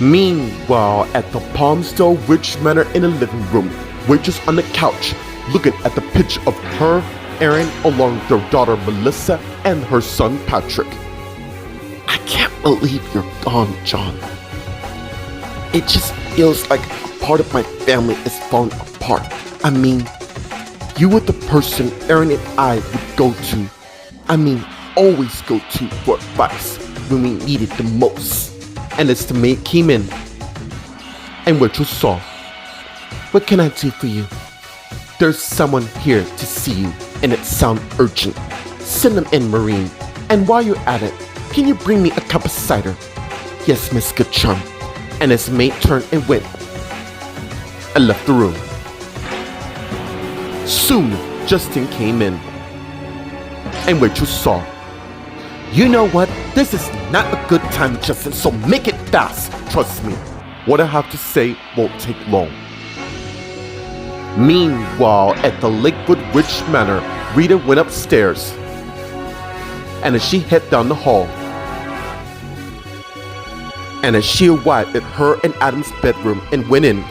Meanwhile, at the Palmsdale Ridge Manor in the living room, Rachel's on the couch, looking at the picture of her, Erin, along with their daughter Melissa and her son Patrick. I can't believe you're gone, John. It just feels like part of my family is falling apart. I mean, you were the person Erin and I would go to. Always go to for advice when we needed the most. And as the maid came in, and Rachel saw, "What can I do for you? There's someone here to see you, and it sounds urgent. Send them in, Marine. And while you're at it, can you bring me a cup of cider?" "Yes, Miss Goodcharm." And his maid turned and went, and left the room. Soon, Justin came in, and Rachel saw, "You know what? This is not a good time, Justin, so make it fast. Trust me. What I have to say won't take long." Meanwhile, at the Lakewood Ridge Manor, Rita went upstairs, and as she headed down the hall, and as she arrived at her and Adam's bedroom and went in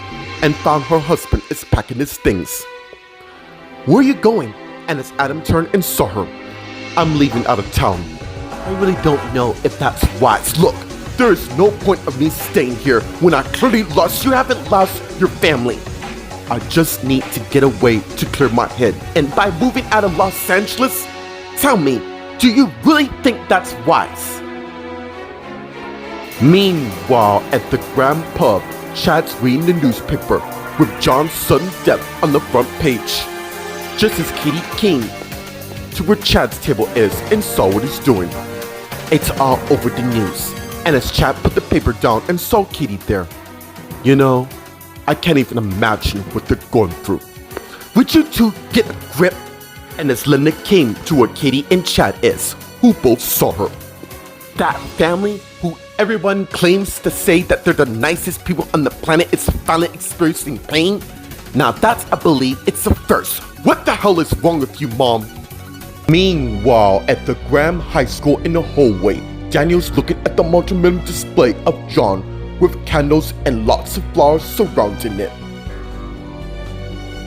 and found her husband is packing his things. "Where are you going?" And as Adam turned and saw her, "I'm leaving out of town." "I really don't know if that's wise. Look, there is no point of me staying here when I clearly lost. You haven't lost your family. I just need to get away to clear my head. And by moving out of Los Angeles, tell me, do you really think that's wise?" Meanwhile, at the Grand Pub, Chad's reading the newspaper with John's sudden death on the front page. Just as Katie came to where Chad's table is and saw what he's doing. It's all over the news. And as Chad put the paper down and saw Katie there, "You know, I can't even imagine what they're going through. Would you two get a grip?" And as Linda came to where Katie and Chad is, who both saw her, that family who everyone claims to say that they're the nicest people on the planet is finally experiencing pain. Now that's, I believe, it's a first. What the hell is wrong with you, Mom? Meanwhile, at the Graham High School in the hallway, Daniel's looking at the monumental display of John with candles and lots of flowers surrounding it.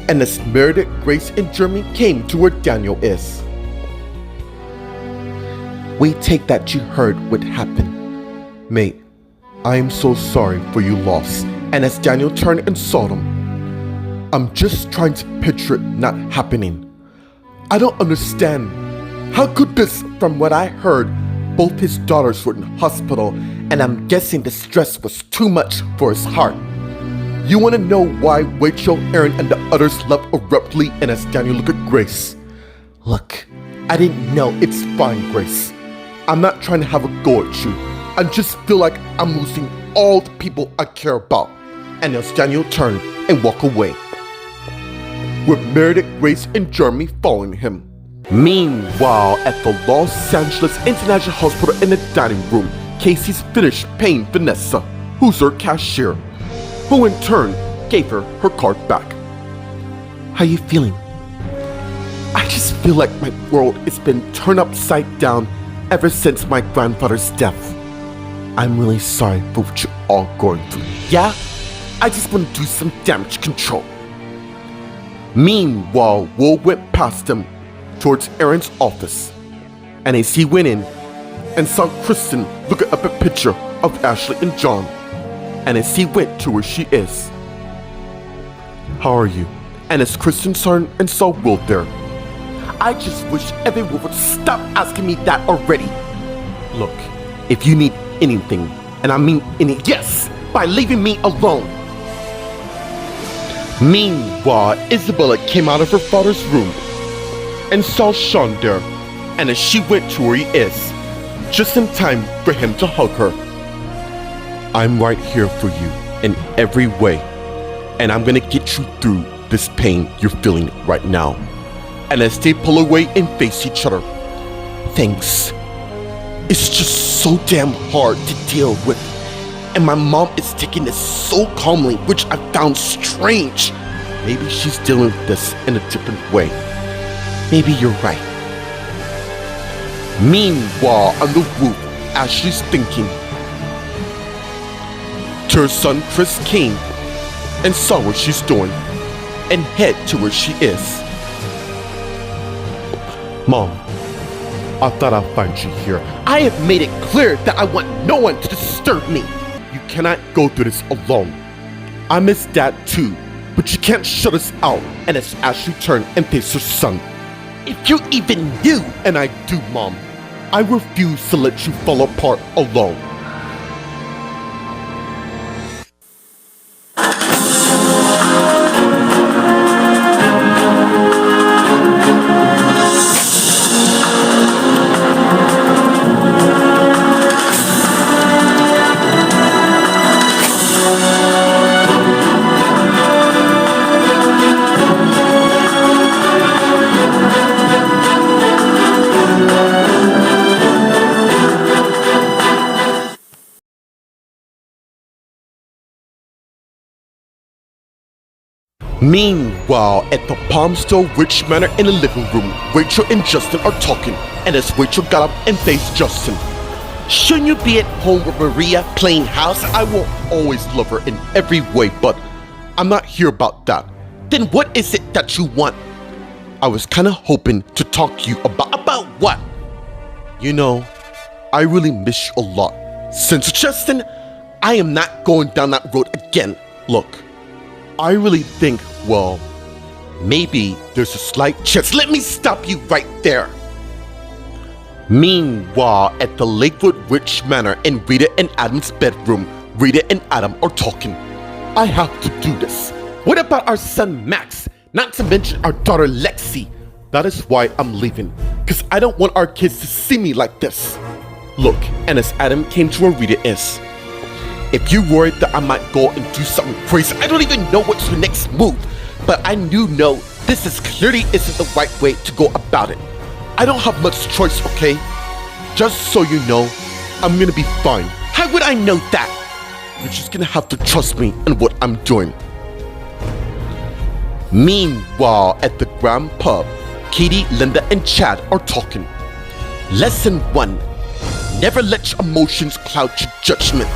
And as Meredith, Grace, and Jeremy came to where Daniel is, "We take that you heard what happened. Mate, I am so sorry for your loss." And as Daniel turned and saw them, "I'm just trying to picture it not happening. I don't understand. How could this, from what I heard, both his daughters were in hospital, and I'm guessing the stress was too much for his heart. You want to know why Rachel, Erin, and the others left abruptly?" And as Daniel looked at Grace, "Look, I didn't know. It's fine, Grace. I'm not trying to have a go at you. I just feel like I'm losing all the people I care about." And as Daniel turned and walked away, with Meredith, Grace, and Jeremy following him. Meanwhile, at the Los Angeles International Hospital in the dining room, Casey's finished paying Vanessa, who's her cashier, who in turn gave her her card back. "How you feeling?" "I just feel like my world has been turned upside down ever since my grandfather's death. I'm really sorry for what you're all going through. Yeah, I just want to do some damage control." Meanwhile, Will went past him towards Erin's office, and as he went in and saw Kristen looking up a picture of Ashley and John, and as he went to where she is, "How are you?" And as Kristen turned and saw Will there, "I just wish everyone would stop asking me that already. Look, if you need anything, and I mean any, yes, by leaving me alone." Meanwhile, Isabella came out of her father's room and saw Sean there, and as she went to where he is, just in time for him to hug her, "I'm right here for you in every way, and I'm gonna get you through this pain you're feeling right now." And as they pull away and face each other, "Thanks. It's just so damn hard to deal with. And my mom is taking this so calmly, which I found strange. Maybe she's dealing with this in a different way. Maybe you're right." Meanwhile, on the roof, Ashley's thinking, to her son Chris came and saw what she's doing and head to where she is. Mom, I thought I'd find you here. I have made it clear that I want no one to disturb me. You cannot go through this alone. I miss Dad too, but you can't shut us out. And as Ashley turned and faced her son. If you even knew, and I do, Mom, I refuse to let you fall apart alone. Meanwhile, at the Palmstone Rich Manor in the living room, Rachel and Justin are talking, and as Rachel got up and faced Justin. Shouldn't you be at home with Maria playing house? I will always love her in every way, but I'm not here about that. Then what is it that you want? I was kinda hoping to talk to you about what? You know, I really miss you a lot. Since Justin, I am not going down that road again. Look, I really think, well, maybe there's a slight chance. Let me stop you right there. Meanwhile, at the Lakewood Rich Manor in Rita and Adam's bedroom, Rita and Adam are talking. I have to do this. What about our son Max? Not to mention our daughter Lexi. That is why I'm leaving, because I don't want our kids to see me like this. Look, and as Adam came to where Rita is, if you're worried that I might go and do something crazy, I don't even know what's the next move. But I do know this is clearly isn't the right way to go about it. I don't have much choice, okay? Just so you know, I'm gonna be fine. How would I know that? You're just gonna have to trust me in what I'm doing. Meanwhile, at the Grand Pub, Katie, Linda, and Chad are talking. Lesson 1. Never let your emotions cloud your judgment.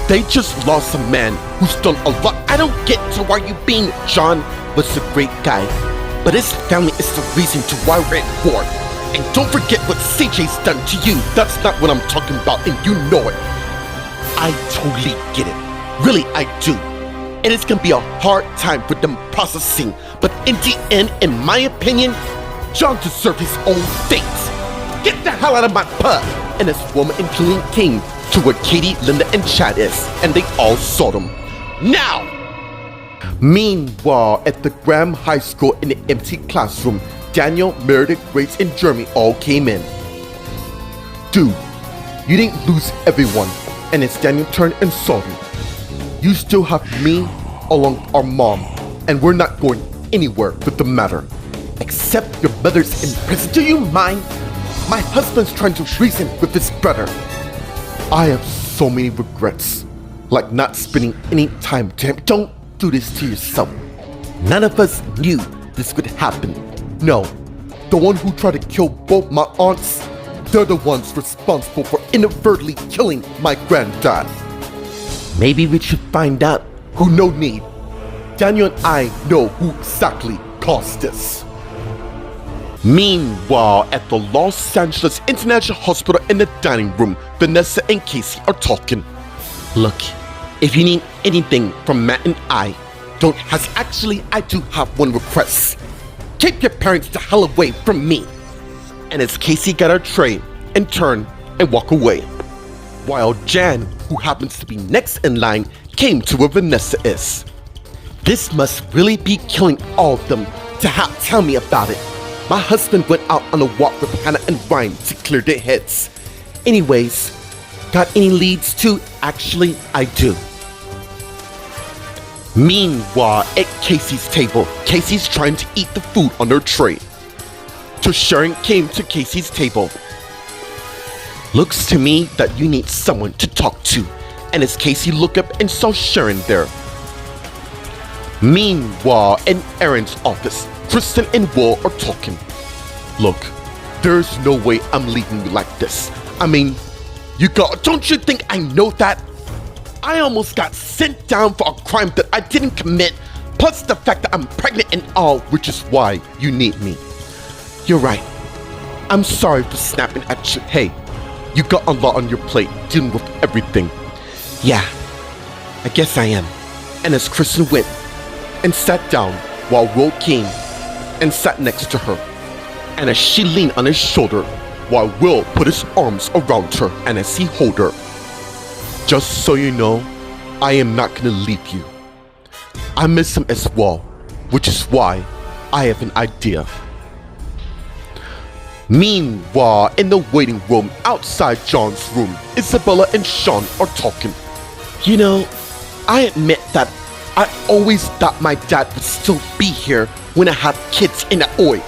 They just lost a man who's done a lot. I don't get to why you being. John was a great guy, but his family is the reason to why we're at war. And don't forget what CJ's done to you. That's not what I'm talking about, and you know it. I totally get it. Really, I do. It is gonna be a hard time for them processing, but in the end, in my opinion, John deserved his own fate. Get the hell out of my pub! And this woman and Julian came to where Katie, Linda, and Chad is, and they all saw them. Now! Meanwhile, at the Graham High School in the empty classroom, Daniel, Meredith, Grace, and Jeremy all came in. Dude, you didn't lose everyone, and as Daniel turned and saw them, you still have me along our mom, and we're not going anywhere with the matter. Except your mother's in prison. Do you mind? My husband's trying to reason with his brother. I have so many regrets, like not spending any time with him. Don't do this to yourself. None of us knew this would happen. No, the one who tried to kill both my aunts, they're the ones responsible for inadvertently killing my granddad. Maybe we should find out who no need. Daniel and I know who exactly caused this. Meanwhile, at the Los Angeles International Hospital in the dining room, Vanessa and Casey are talking. Look, if you need anything from Matt and I, don't hesitate. Actually, I do have one request. Keep your parents the hell away from me. And as Casey got her tray and turned and walk away, while Jan, who happens to be next in line, came to where Vanessa is. This must really be killing all of them to tell me about it. My husband went out on a walk with Hannah and Ryan to clear their heads. Anyways, got any leads too? Actually, I do. Meanwhile, at Casey's table, Casey's trying to eat the food on her tray. So Sharon came to Casey's table. Looks to me that you need someone to talk to. And as Casey looked up and saw Sharon there. Meanwhile, in Aaron's office, Kristen and Will are talking. Look, there's no way I'm leaving you like this. I mean, don't you think I know that? I almost got sent down for a crime that I didn't commit, plus the fact that I'm pregnant and all, which is why you need me. You're right. I'm sorry for snapping at you. Hey, you got a lot on your plate dealing with everything. Yeah, I guess I am. And as Kristen went and sat down while Will came and sat next to her, and as she leaned on his shoulder while Will put his arms around her and as he held her. Just so you know, I am not gonna leave you. I miss him as well, which is why I have an idea. Meanwhile, in the waiting room outside John's room, Isabella and Sean are talking. You know, I admit that I always thought my dad would still be here when I have kids in that oi.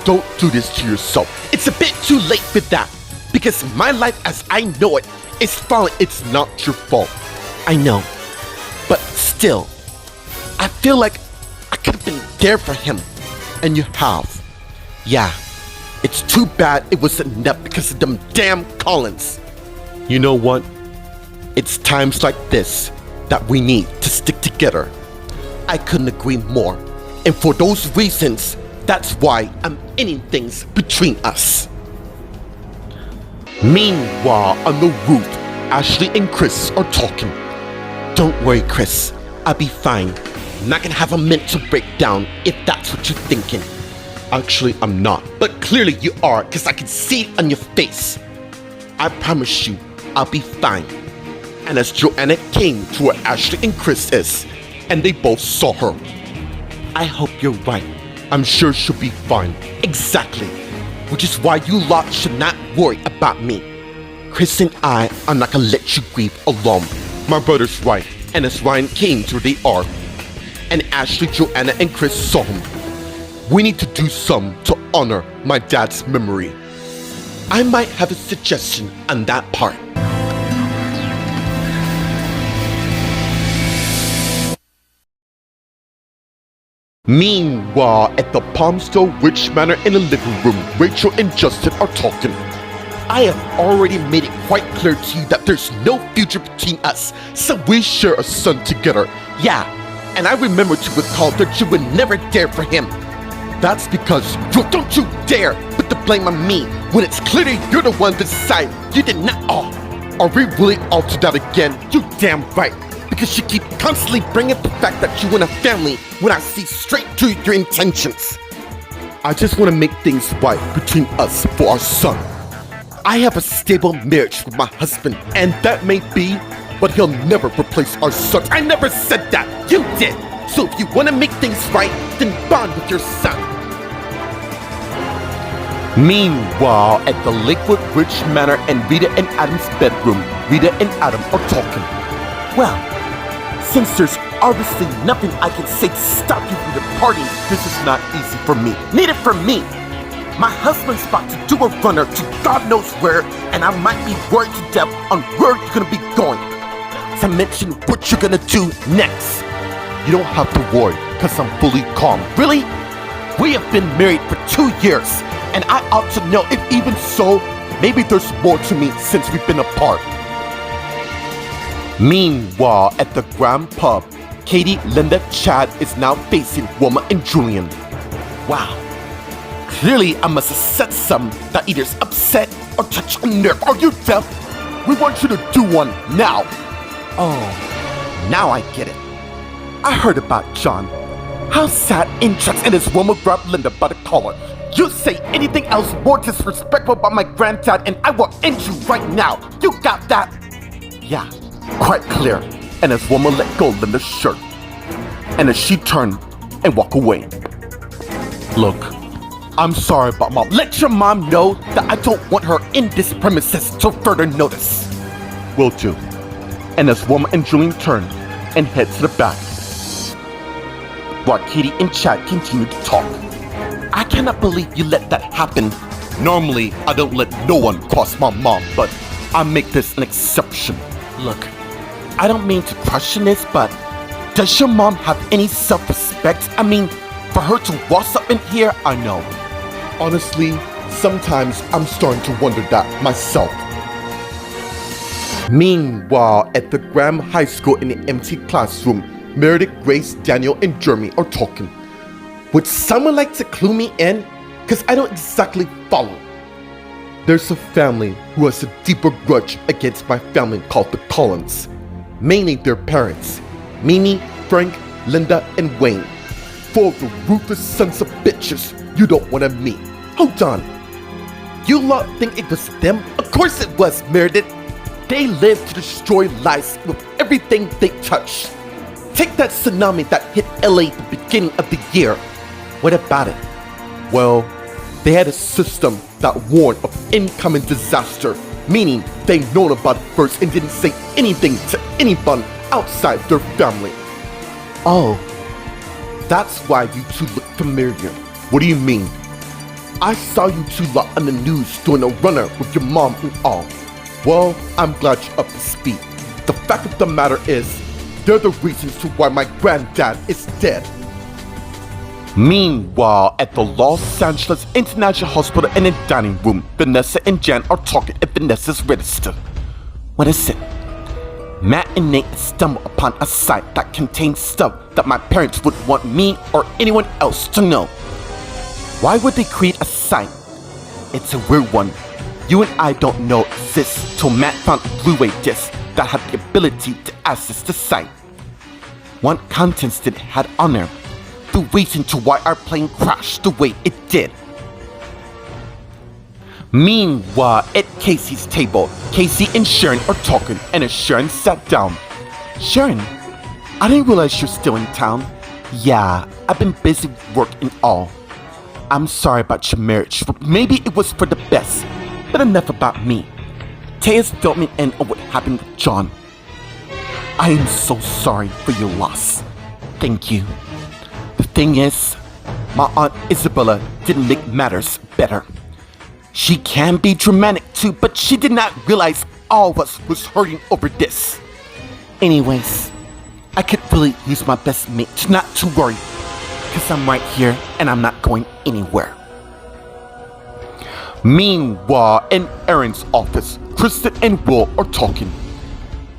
Don't do this to yourself. It's a bit too late for that, because my life as I know it is fine. It's not your fault. I know, but still, I feel like I could have been there for him, and you have. Yeah, it's too bad it wasn't enough because of them damn Collins. You know what? It's times like this that we need to stick together. I couldn't agree more, and for those reasons, that's why I'm ending things between us. Meanwhile, on the roof, Ashley and Chris are talking. Don't worry, Chris. I'll be fine. I'm not gonna have a mental breakdown if that's what you're thinking. Actually, I'm not. But clearly you are, because I can see it on your face. I promise you, I'll be fine. And as Joanna came to where Ashley and Chris is, and they both saw her. I hope you're right. I'm sure she'll be fine. Exactly. Which is why you lot should not worry about me. Chris and I are not gonna let you grieve alone. My brother's right. And as Ryan came to where they are, and Ashley, Joanna, and Chris saw him, we need to do some to honor my dad's memory. I might have a suggestion on that part. Meanwhile, at the Palmstone Witch Manor in the living room, Rachel and Justin are talking. I have already made it quite clear to you that there's no future between us, so we share a son together. Yeah, and I remember to recall that you would never dare for him. That's because don't you dare put the blame on me when it's clearly you're the one that decided you did not. Oh, are we really all to that again? You damn right. Because you keep constantly bringing up the fact that you want a family when I see straight through your intentions. I just want to make things right between us for our son. I have a stable marriage with my husband, and that may be, but he'll never replace our son. I never said that. You did. So if you want to make things right, then bond with your son. Meanwhile, at the Lakewood Ridge Manor and Rita and Adam's bedroom, Rita and Adam are talking. Well, since there's obviously nothing I can say to stop you from departing, this is not easy for me. Neither for me. My husband's about to do a runner to God knows where, and I might be worried to death on where you're gonna be going. To mention what you're gonna do next. You don't have to worry, because I'm fully calm. Really? We have been married for 2 years, and I ought to know if even so, maybe there's more to me since we've been apart. Meanwhile, at the Grand Pub, Katie, Linda, Chad is now facing Wilma and Julian. Wow. Clearly, I must have said something that either is upset or touch a nerve. Are you deaf? We want you to do one now. Oh, now I get it. I heard about John. How sad Intrux and his Wilma grabbed Linda by the collar. You say anything else more disrespectful about my granddad and I will end you right now. You got that? Yeah. Quite clear, and as Wilma let go of Linda's shirt, and as she turned and walked away. Look, I'm sorry about Mom. Let your mom know that I don't want her in this premises till further notice. Will do. And as Wilma and Julian turned and head to the back, while Katie and Chad continued to talk. I cannot believe you let that happen. Normally, I don't let no one cross my mom, but I make this an exception. Look, I don't mean to question this, but does your mom have any self-respect? I mean, for her to waltz up in here, I know. Honestly, sometimes I'm starting to wonder that myself. Meanwhile, at the Graham High School in the empty classroom, Meredith, Grace, Daniel, and Jeremy are talking. Would someone like to clue me in? Cause I don't exactly follow. There's a family who has a deeper grudge against my family called the Collins. Mainly their parents, Mimi, Frank, Linda, and Wayne. Four of the ruthless sons of bitches you don't want to meet. Hold on. You lot think it was them? Of course it was, Meredith. They live to destroy lives with everything they touch. Take that tsunami that hit LA at the beginning of the year. What about it? Well, they had a system that warned of incoming disaster, meaning they known about it first and didn't say anything to anyone outside their family. Oh, that's why you two look familiar. What do you mean? I saw you two lot on the news doing a runner with your mom and all. Well, I'm glad you're up to speed. The fact of the matter is, they're the reasons to why my granddad is dead. Meanwhile, at the Los Angeles International Hospital in the dining room, Vanessa and Jan are talking at Vanessa's register. What is it? Matt and Nate stumbled upon a site that contains stuff that my parents would want me or anyone else to know. Why would they create a site? It's a weird one. You and I don't know it exists till Matt found a Blu-ray disc that had the ability to access the site. One contents that it had on there, the reason to why our plane crashed the way it did. Meanwhile, at Casey's table, Casey and Sharon are talking, and as Sharon sat down, Sharon, I didn't realize you're still in town. Yeah, I've been busy with work and all. I'm sorry about your marriage, but maybe it was for the best. But enough about me. Taya's filled me in on what happened with John. I am so sorry for your loss. Thank you. The thing is, my Aunt Isabella didn't make matters better. She can be dramatic too, but she did not realize all of us was hurting over this. Anyways, I could really use my best mate to not to worry, because I'm right here and I'm not going anywhere. Meanwhile, in Aaron's office, Kristen and Will are talking.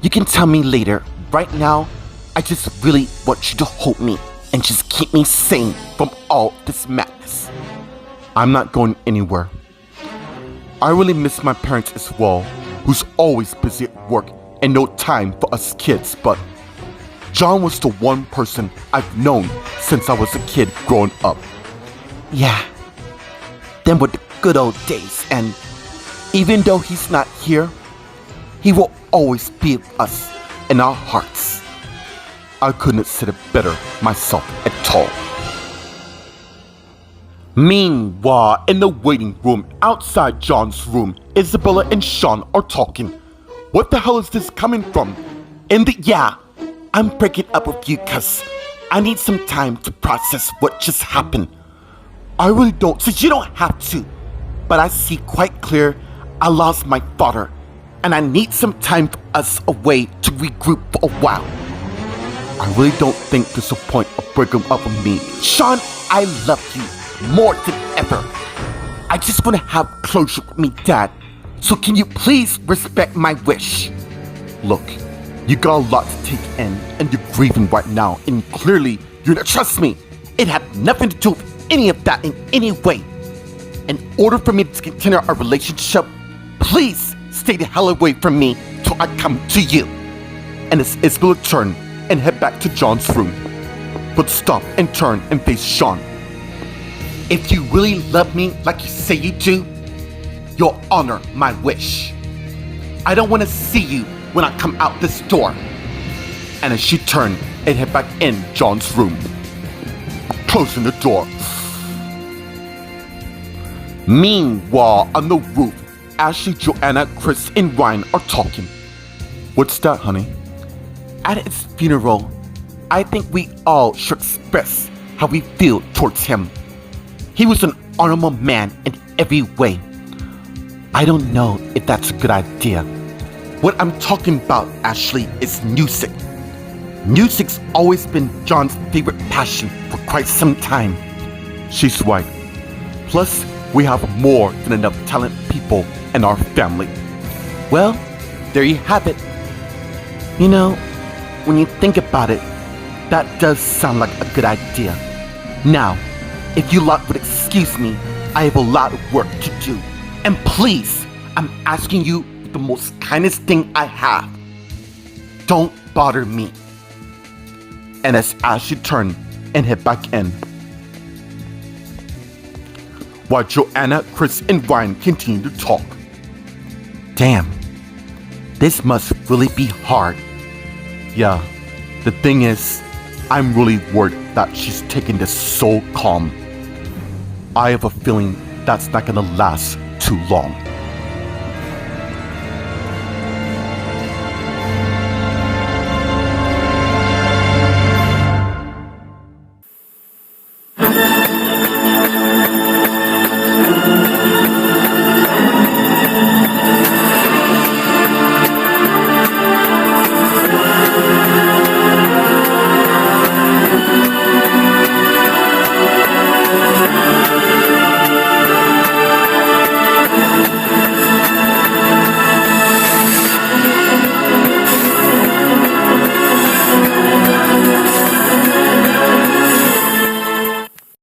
You can tell me later. Right now, I just really want you to hold me and just keep me sane from all this madness. I'm not going anywhere. I really miss my parents as well, who's always busy at work and no time for us kids, but John was the one person I've known since I was a kid growing up. Yeah, them were the good old days, and even though he's not here, he will always be with us in our hearts. I couldn't have said it better myself at all. Meanwhile, in the waiting room outside John's room, Isabella and Sean are talking. What the hell is this coming from? Yeah, I'm breaking up with you cause I need some time to process what just happened. I really don't, so you don't have to. But I see quite clear I lost my father, and I need some time for us away to regroup for a while. I really don't think there's a point of breaking up with me. Sean, I love you more than ever. I just want to have closure with me, Dad. So can you please respect my wish? Look, you got a lot to take in, and you're grieving right now, and clearly you're not. Trust me, it had nothing to do with any of that in any way. In order for me to continue our relationship, please stay the hell away from me till I come to you. And as Isabella turned and head back to John's room, but stop and turn and face Sean. If you really love me like you say you do, you'll honor my wish. I don't want to see you when I come out this door. And as she turned and head back in John's room, closing the door. Meanwhile, on the roof, Ashley, Joanna, Chris, and Ryan are talking. What's that, honey? At his funeral, I think we all should express how we feel towards him. He was an honorable man in every way. I don't know if that's a good idea. What I'm talking about, Ashley, is music. Music's always been John's favorite passion for quite some time. She's right. Plus, we have more than enough talented people in our family. Well, there you have it. You know, when you think about it, that does sound like a good idea. Now, if you lot would excuse me, I have a lot of work to do. And please, I'm asking you the most kindest thing I have. Don't bother me. And as Ashley turned and head back in, while Joanna, Chris, and Ryan continued to talk. Damn, this must really be hard. Yeah, the thing is, I'm really worried that she's taking this so calm. I have a feeling that's not gonna last too long.